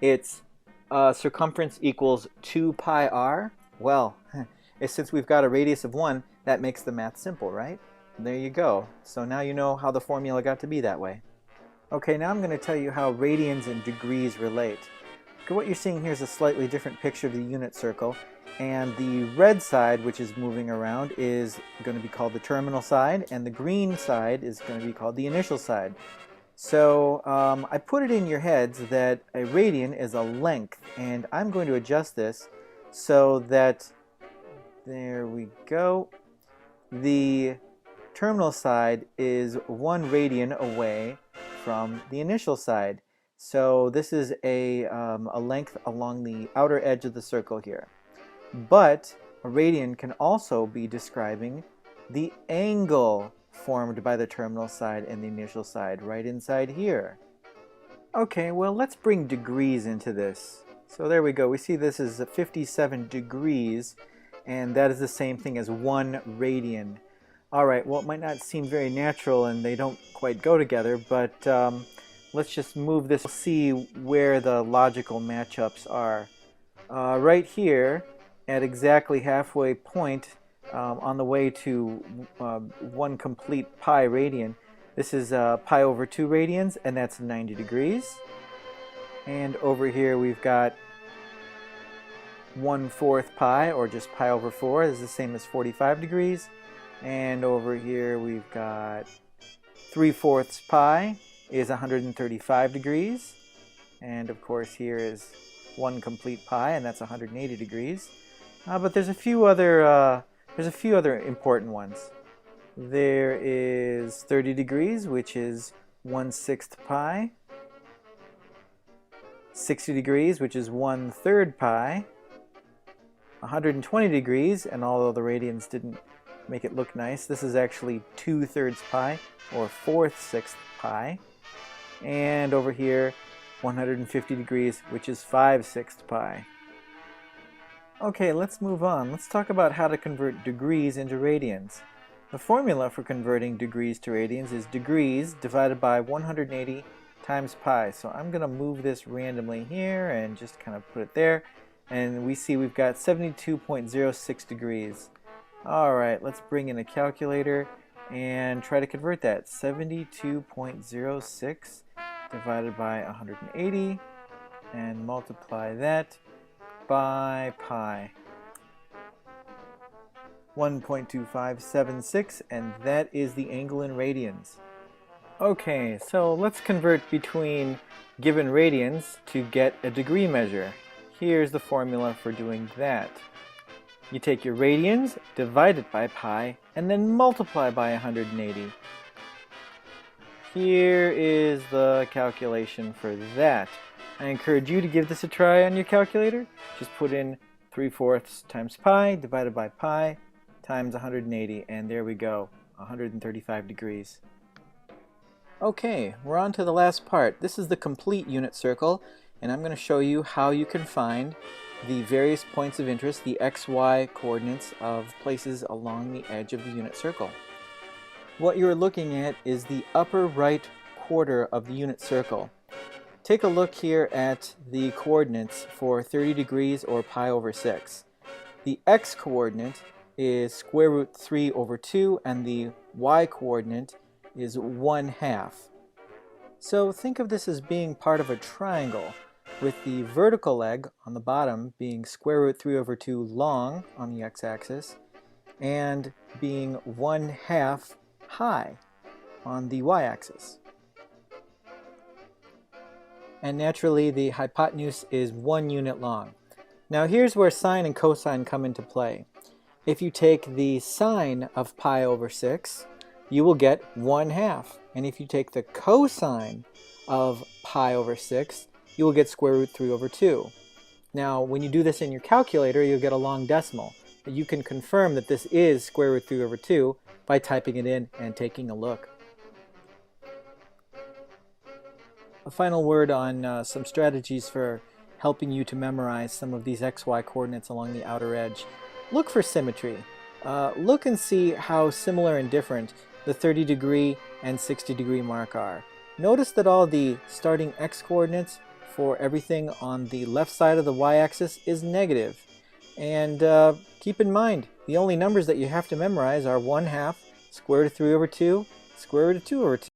It's circumference equals 2 pi r. Well, since we've got a radius of 1, that makes the math simple, right? There you go. So now you know how the formula got to be that way. Okay, now I'm going to tell you how radians and degrees relate. What you're seeing here is a slightly different picture of the unit circle, and the red side, which is moving around, is going to be called the terminal side, and the green side is going to be called the initial side. So I put it in your heads that a radian is a length, and I'm going to adjust this so that, there we go, the terminal side is 1 radian away from the initial side. So this is a length along the outer edge of the circle here. But a radian can also be describing the angle formed by the terminal side and the initial side right inside here. Okay, well, let's bring degrees into this. So there we go. We see this is 57 degrees, and that is the same thing as 1 radian. Alright, well, it might not seem very natural and they don't quite go together, but let's just move this, see where the logical matchups are. Right here, at exactly halfway point, on the way to 1 complete pi radian, this is pi over 2 radians, and that's 90 degrees. And over here we've got 1/4 pi, or just pi over 4. This is the same as 45 degrees. And over here we've got 3/4 pi is 135 degrees. And of course here is 1 complete pi, and that's 180 degrees. But there's a few other important ones. There is 30 degrees, which is 1/6 pi. 60 degrees, which is 1/3 pi. 120 degrees, and although the radians didn't make it look nice, this is actually 2/3 pi, or 4/6 pi. And over here, 150 degrees, which is 5/6 pi. Okay, let's move on. Let's talk about how to convert degrees into radians. The formula for converting degrees to radians is degrees divided by 180 times pi. So I'm going to move this randomly here and just kind of put it there. And we see we've got 72.06 degrees. Alright, let's bring in a calculator and try to convert that. 72.06 divided by 180, and multiply that by pi. 1.2576, and that is the angle in radians. Okay, so let's convert between given radians to get a degree measure. Here's the formula for doing that. You take your radians, divide it by pi, and then multiply by 180. Here is the calculation for that. I encourage you to give this a try on your calculator. Just put in 3/4 times pi divided by pi times 180, and there we go, 135 degrees. Okay, we're on to the last part. This is the complete unit circle, and I'm going to show you how you can find the various points of interest, the XY coordinates of places along the edge of the unit circle. What you're looking at is the upper right quarter of the unit circle. Take a look here at the coordinates for 30 degrees or pi over 6. The x coordinate is square root 3 over 2, and the y coordinate is 1/2. So think of this as being part of a triangle, with the vertical leg on the bottom being square root 3 over 2 long on the x-axis, and being 1/2 high on the y-axis. And naturally the hypotenuse is 1 unit long. Now here's where sine and cosine come into play. If you take the sine of pi over 6, you will get 1/2. And if you take the cosine of pi over 6, you will get square root 3 over 2. Now when you do this in your calculator, you'll get a long decimal. But you can confirm that this is square root 3 over 2 by typing it in and taking a look. A final word on some strategies for helping you to memorize some of these XY coordinates along the outer edge. Look for symmetry. Look and see how similar and different the 30 degree and 60 degree mark are. Notice that all the starting x coordinates for everything on the left side of the y-axis is negative. And keep in mind, the only numbers that you have to memorize are 1/2, square root of 3 over 2, square root of 2 over 2.